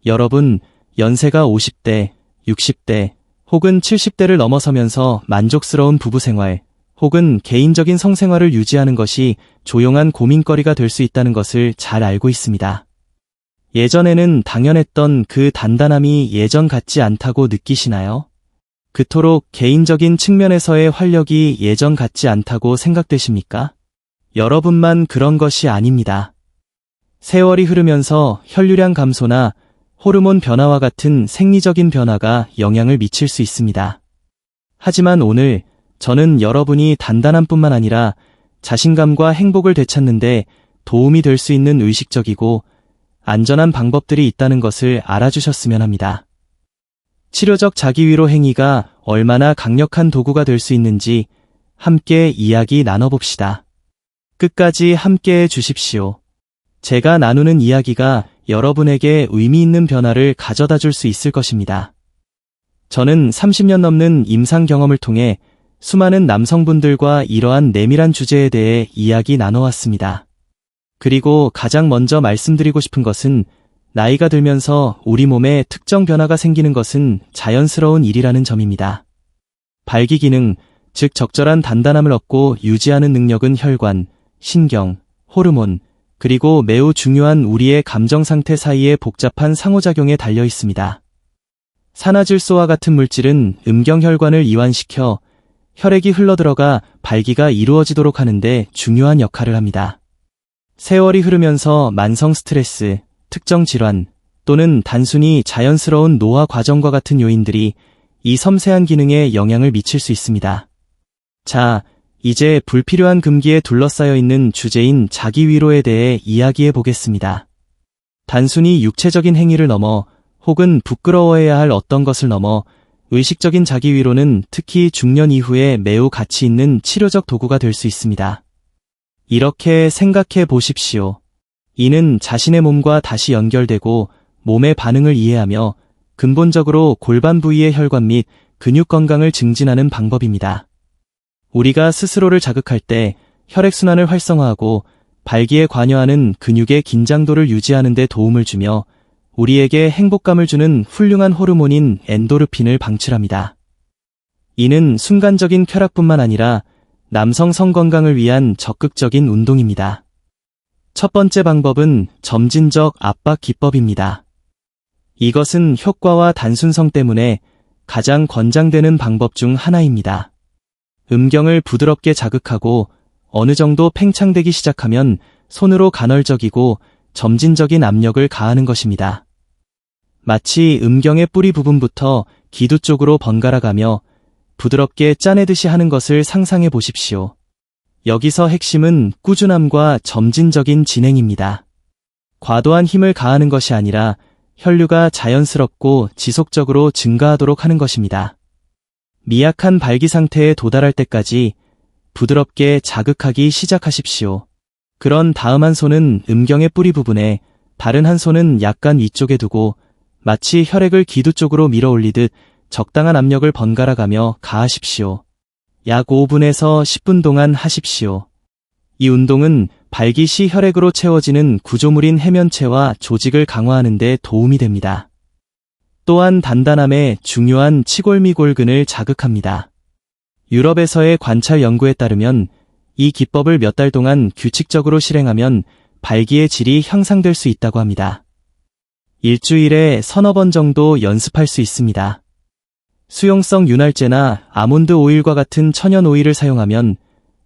여러분, 연세가 50대, 60대, 혹은 70대를 넘어서면서 만족스러운 부부 생활, 혹은 개인적인 성생활을 유지하는 것이 조용한 고민거리가 될 수 있다는 것을 잘 알고 있습니다. 예전에는 당연했던 그 단단함이 예전 같지 않다고 느끼시나요? 그토록 개인적인 측면에서의 활력이 예전 같지 않다고 생각되십니까? 여러분만 그런 것이 아닙니다. 세월이 흐르면서 혈류량 감소나 호르몬 변화와 같은 생리적인 변화가 영향을 미칠 수 있습니다. 하지만 오늘 저는 여러분이 단단함뿐만 아니라 자신감과 행복을 되찾는데 도움이 될 수 있는 의식적이고 안전한 방법들이 있다는 것을 알아주셨으면 합니다. 치료적 자기위로 행위가 얼마나 강력한 도구가 될 수 있는지 함께 이야기 나눠봅시다. 끝까지 함께해 주십시오. 제가 나누는 이야기가 여러분에게 의미 있는 변화를 가져다 줄 수 있을 것입니다. 저는 30년 넘는 임상 경험을 통해 수많은 남성분들과 이러한 내밀한 주제에 대해 이야기 나눠왔습니다. 그리고 가장 먼저 말씀드리고 싶은 것은 나이가 들면서 우리 몸에 특정 변화가 생기는 것은 자연스러운 일이라는 점입니다. 발기 기능, 즉 적절한 단단함을 얻고 유지하는 능력은 혈관, 신경, 호르몬, 그리고 매우 중요한 우리의 감정 상태 사이의 복잡한 상호작용에 달려 있습니다. 산화질소와 같은 물질은 음경혈관을 이완시켜 혈액이 흘러들어가 발기가 이루어지도록 하는데 중요한 역할을 합니다. 세월이 흐르면서 만성 스트레스, 특정 질환 또는 단순히 자연스러운 노화 과정과 같은 요인들이 이 섬세한 기능에 영향을 미칠 수 있습니다. 자, 이제 불필요한 금기에 둘러싸여 있는 주제인 자기위로에 대해 이야기해 보겠습니다. 단순히 육체적인 행위를 넘어 혹은 부끄러워해야 할 어떤 것을 넘어 의식적인 자기위로는 특히 중년 이후에 매우 가치 있는 치료적 도구가 될 수 있습니다. 이렇게 생각해 보십시오. 이는 자신의 몸과 다시 연결되고 몸의 반응을 이해하며 근본적으로 골반 부위의 혈관 및 근육 건강을 증진하는 방법입니다. 우리가 스스로를 자극할 때 혈액순환을 활성화하고 발기에 관여하는 근육의 긴장도를 유지하는 데 도움을 주며 우리에게 행복감을 주는 훌륭한 호르몬인 엔도르핀을 방출합니다. 이는 순간적인 쾌락뿐만 아니라 남성 성건강을 위한 적극적인 운동입니다. 첫 번째 방법은 점진적 압박 기법입니다. 이것은 효과와 단순성 때문에 가장 권장되는 방법 중 하나입니다. 음경을 부드럽게 자극하고 어느 정도 팽창되기 시작하면 손으로 간헐적이고 점진적인 압력을 가하는 것입니다. 마치 음경의 뿌리 부분부터 기두 쪽으로 번갈아가며 부드럽게 짜내듯이 하는 것을 상상해 보십시오. 여기서 핵심은 꾸준함과 점진적인 진행입니다. 과도한 힘을 가하는 것이 아니라 혈류가 자연스럽고 지속적으로 증가하도록 하는 것입니다. 미약한 발기 상태에 도달할 때까지 부드럽게 자극하기 시작하십시오. 그런 다음 한 손은 음경의 뿌리 부분에, 다른 한 손은 약간 위쪽에 두고 마치 혈액을 기두 쪽으로 밀어 올리듯 적당한 압력을 번갈아가며 가하십시오. 약 5분에서 10분 동안 하십시오. 이 운동은 발기 시 혈액으로 채워지는 구조물인 해면체와 조직을 강화하는 데 도움이 됩니다. 또한 단단함의 중요한 치골미골근을 자극합니다. 유럽에서의 관찰 연구에 따르면 이 기법을 몇 달 동안 규칙적으로 실행하면 발기의 질이 향상될 수 있다고 합니다. 일주일에 서너 번 정도 연습할 수 있습니다. 수용성 윤활제나 아몬드 오일과 같은 천연 오일을 사용하면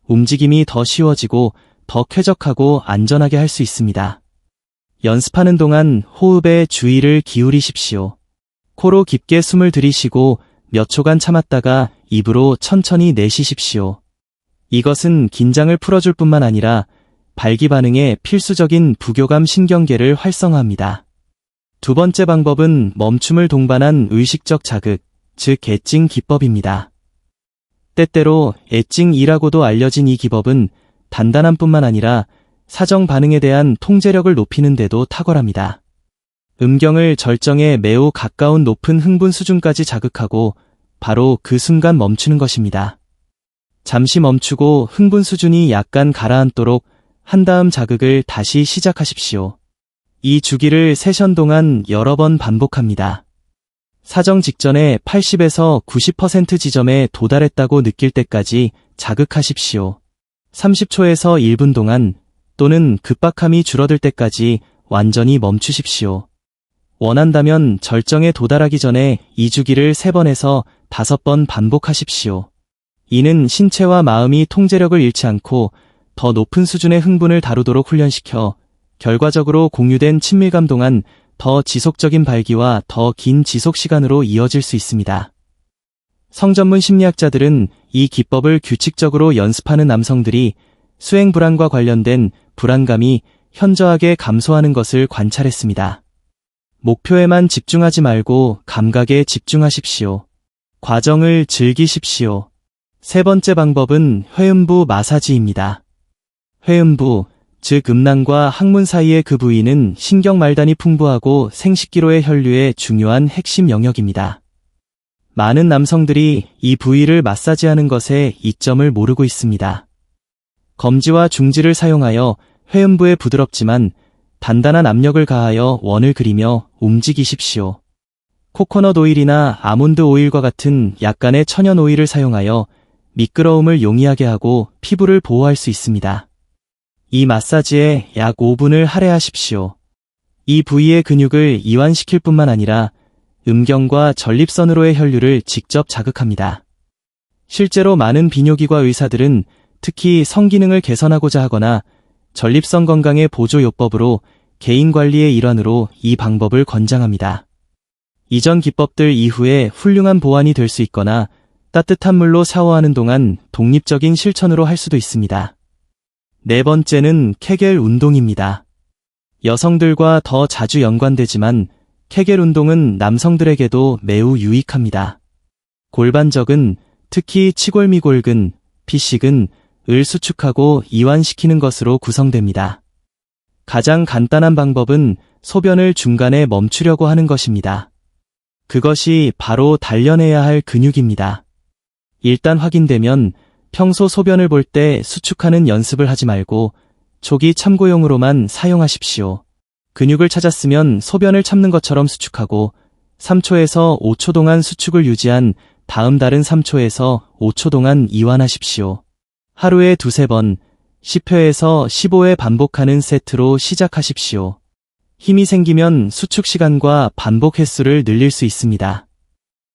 움직임이 더 쉬워지고 더 쾌적하고 안전하게 할 수 있습니다. 연습하는 동안 호흡에 주의를 기울이십시오. 코로 깊게 숨을 들이쉬고 몇 초간 참았다가 입으로 천천히 내쉬십시오. 이것은 긴장을 풀어줄 뿐만 아니라 발기 반응에 필수적인 부교감 신경계를 활성화합니다. 두 번째 방법은 멈춤을 동반한 의식적 자극, 즉 엣징 기법입니다. 때때로 엣징이라고도 알려진 이 기법은 단단함뿐만 아니라 사정 반응에 대한 통제력을 높이는 데도 탁월합니다. 음경을 절정에 매우 가까운 높은 흥분 수준까지 자극하고 바로 그 순간 멈추는 것입니다. 잠시 멈추고 흥분 수준이 약간 가라앉도록 한 다음 자극을 다시 시작하십시오. 이 주기를 세션 동안 여러 번 반복합니다. 사정 직전에 80에서 90% 지점에 도달했다고 느낄 때까지 자극하십시오. 30초에서 1분 동안 또는 급박함이 줄어들 때까지 완전히 멈추십시오. 원한다면 절정에 도달하기 전에 이 주기를 3번에서 5번 반복하십시오. 이는 신체와 마음이 통제력을 잃지 않고 더 높은 수준의 흥분을 다루도록 훈련시켜 결과적으로 공유된 친밀감 동안 더 지속적인 발기와 더 긴 지속 시간으로 이어질 수 있습니다. 성전문 심리학자들은 이 기법을 규칙적으로 연습하는 남성들이 수행 불안과 관련된 불안감이 현저하게 감소하는 것을 관찰했습니다. 목표에만 집중하지 말고 감각에 집중하십시오. 과정을 즐기십시오. 세 번째 방법은 회음부 마사지입니다. 회음부, 즉 음낭과 항문 사이의 그 부위는 신경 말단이 풍부하고 생식기로의 혈류의 중요한 핵심 영역입니다. 많은 남성들이 이 부위를 마사지하는 것에 이점을 모르고 있습니다. 검지와 중지를 사용하여 회음부에 부드럽지만 단단한 압력을 가하여 원을 그리며 움직이십시오. 코코넛 오일이나 아몬드 오일과 같은 약간의 천연 오일을 사용하여 미끄러움을 용이하게 하고 피부를 보호할 수 있습니다. 이 마사지에 약 5분을 할애하십시오. 이 부위의 근육을 이완시킬 뿐만 아니라 음경과 전립선으로의 혈류를 직접 자극합니다. 실제로 많은 비뇨기과 의사들은 특히 성기능을 개선하고자 하거나 전립선 건강의 보조요법으로 개인 관리의 일환으로 이 방법을 권장합니다. 이전 기법들 이후에 훌륭한 보완이 될 수 있거나 따뜻한 물로 샤워하는 동안 독립적인 실천으로 할 수도 있습니다. 네 번째는 케겔 운동입니다. 여성들과 더 자주 연관되지만 케겔 운동은 남성들에게도 매우 유익합니다. 골반적은, 특히 치골미골근, 피식은 을 수축하고 이완시키는 것으로 구성됩니다. 가장 간단한 방법은 소변을 중간에 멈추려고 하는 것입니다. 그것이 바로 단련해야 할 근육입니다. 일단 확인되면 평소 소변을 볼 때 수축하는 연습을 하지 말고 초기 참고용으로만 사용하십시오. 근육을 찾았으면 소변을 참는 것처럼 수축하고 3초에서 5초 동안 수축을 유지한 다음 다른 3초에서 5초 동안 이완하십시오. 하루에 2-3번, 10회에서 15회 반복하는 세트로 시작하십시오. 힘이 생기면 수축 시간과 반복 횟수를 늘릴 수 있습니다.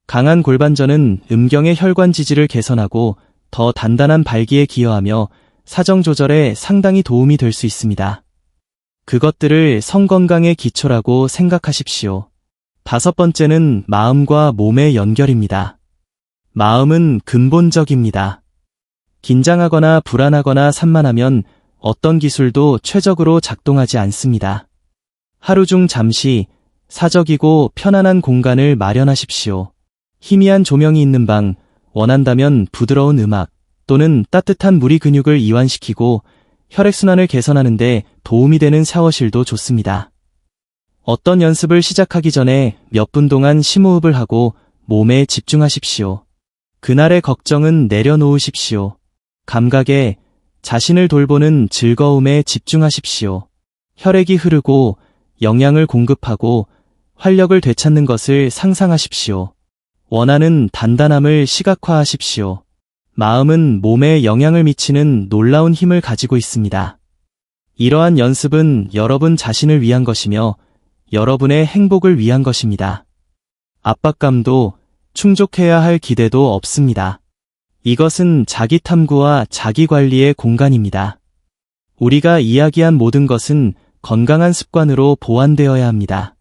강한 골반전은 음경의 혈관 지지를 개선하고 더 단단한 발기에 기여하며 사정 조절에 상당히 도움이 될 수 있습니다. 그것들을 성건강의 기초라고 생각하십시오. 5번째는 마음과 몸의 연결입니다. 마음은 근본적입니다. 긴장하거나 불안하거나 산만하면 어떤 기술도 최적으로 작동하지 않습니다. 하루 중 잠시 사적이고 편안한 공간을 마련하십시오. 희미한 조명이 있는 방, 원한다면 부드러운 음악 또는 따뜻한 물이 근육을 이완시키고 혈액순환을 개선하는 데 도움이 되는 샤워실도 좋습니다. 어떤 연습을 시작하기 전에 몇 분 동안 심호흡을 하고 몸에 집중하십시오. 그날의 걱정은 내려놓으십시오. 감각에, 자신을 돌보는 즐거움에 집중하십시오. 혈액이 흐르고 영양을 공급하고 활력을 되찾는 것을 상상하십시오. 원하는 단단함을 시각화하십시오. 마음은 몸에 영향을 미치는 놀라운 힘을 가지고 있습니다. 이러한 연습은 여러분 자신을 위한 것이며 여러분의 행복을 위한 것입니다. 압박감도 충족해야 할 기대도 없습니다. 이것은 자기 탐구와 자기 관리의 공간입니다. 우리가 이야기한 모든 것은 건강한 습관으로 보완되어야 합니다.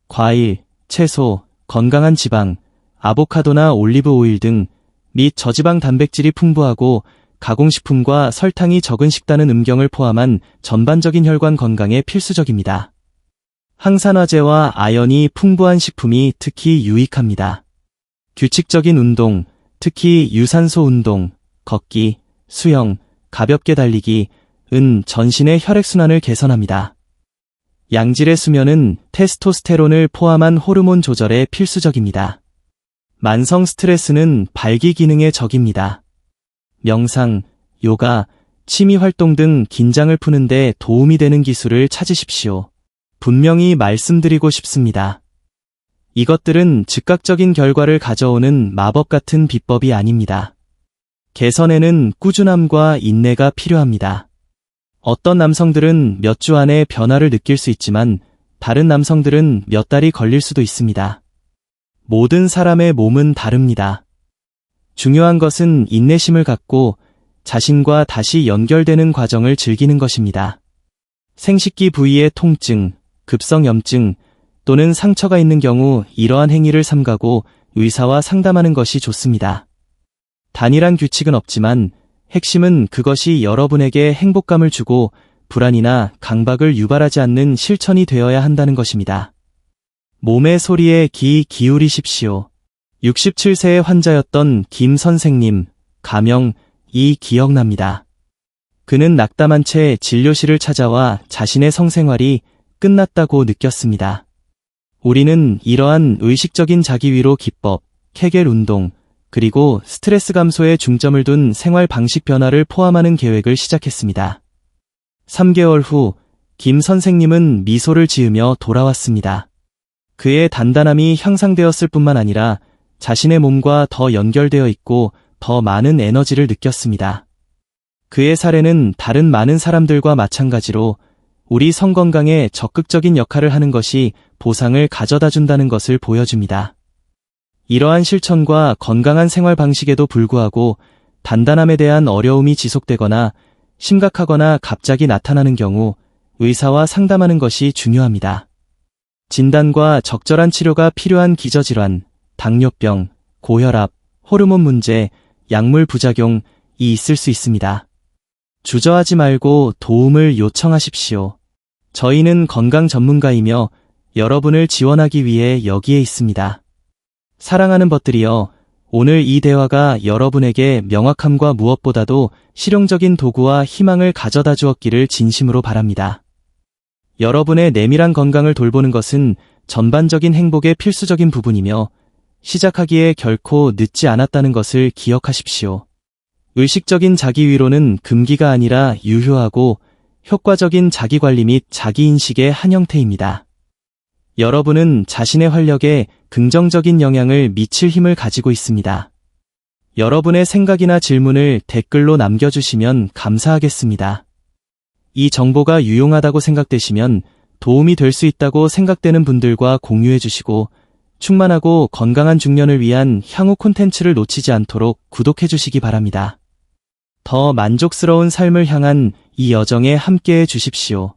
과일, 채소, 건강한 지방, 아보카도나 올리브 오일 등 및 저지방 단백질이 풍부하고 가공식품과 설탕이 적은 식단은 음경을 포함한 전반적인 혈관 건강에 필수적입니다. 항산화제와 아연이 풍부한 식품이 특히 유익합니다. 규칙적인 운동, 특히 유산소 운동, 걷기, 수영, 가볍게 달리기, 은 전신의 혈액순환을 개선합니다. 양질의 수면은 테스토스테론을 포함한 호르몬 조절에 필수적입니다. 만성 스트레스는 발기 기능의 적입니다. 명상, 요가, 취미 활동 등 긴장을 푸는 데 도움이 되는 기술을 찾으십시오. 분명히 말씀드리고 싶습니다. 이것들은 즉각적인 결과를 가져오는 마법 같은 비법이 아닙니다. 개선에는 꾸준함과 인내가 필요합니다. 어떤 남성들은 몇 주 안에 변화를 느낄 수 있지만 다른 남성들은 몇 달이 걸릴 수도 있습니다. 모든 사람의 몸은 다릅니다. 중요한 것은 인내심을 갖고 자신과 다시 연결되는 과정을 즐기는 것입니다. 생식기 부위의 통증, 급성염증 또는 상처가 있는 경우 이러한 행위를 삼가고 의사와 상담하는 것이 좋습니다. 단일한 규칙은 없지만 핵심은 그것이 여러분에게 행복감을 주고 불안이나 강박을 유발하지 않는 실천이 되어야 한다는 것입니다. 몸의 소리에 귀 기울이십시오. 67세의 환자였던 김 선생님, 가명 이 기억납니다. 그는 낙담한 채 진료실을 찾아와 자신의 성생활이 끝났다고 느꼈습니다. 우리는 이러한 의식적인 자기위로 기법, 케겔 운동, 그리고 스트레스 감소에 중점을 둔 생활 방식 변화를 포함하는 계획을 시작했습니다. 3개월 후, 김 선생님은 미소를 지으며 돌아왔습니다. 그의 단단함이 향상되었을 뿐만 아니라 자신의 몸과 더 연결되어 있고 더 많은 에너지를 느꼈습니다. 그의 사례는 다른 많은 사람들과 마찬가지로 우리 성건강에 적극적인 역할을 하는 것이 보상을 가져다 준다는 것을 보여줍니다. 이러한 실천과 건강한 생활 방식에도 불구하고 단단함에 대한 어려움이 지속되거나 심각하거나 갑자기 나타나는 경우 의사와 상담하는 것이 중요합니다. 진단과 적절한 치료가 필요한 기저질환, 당뇨병, 고혈압, 호르몬 문제, 약물 부작용이 있을 수 있습니다. 주저하지 말고 도움을 요청하십시오. 저희는 건강 전문가이며 여러분을 지원하기 위해 여기에 있습니다. 사랑하는 것들이여, 오늘 이 대화가 여러분에게 명확함과 무엇보다도 실용적인 도구와 희망을 가져다 주었기를 진심으로 바랍니다. 여러분의 내밀한 건강을 돌보는 것은 전반적인 행복의 필수적인 부분이며 시작하기에 결코 늦지 않았다는 것을 기억하십시오. 의식적인 자기위로는 금기가 아니라 유효하고 효과적인 자기관리 및 자기인식의 한 형태입니다. 여러분은 자신의 활력에 긍정적인 영향을 미칠 힘을 가지고 있습니다. 여러분의 생각이나 질문을 댓글로 남겨주시면 감사하겠습니다. 이 정보가 유용하다고 생각되시면 도움이 될 수 있다고 생각되는 분들과 공유해 주시고 충만하고 건강한 중년을 위한 향후 콘텐츠를 놓치지 않도록 구독해 주시기 바랍니다. 더 만족스러운 삶을 향한 이 여정에 함께해 주십시오.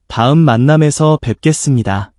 다음 만남에서 뵙겠습니다.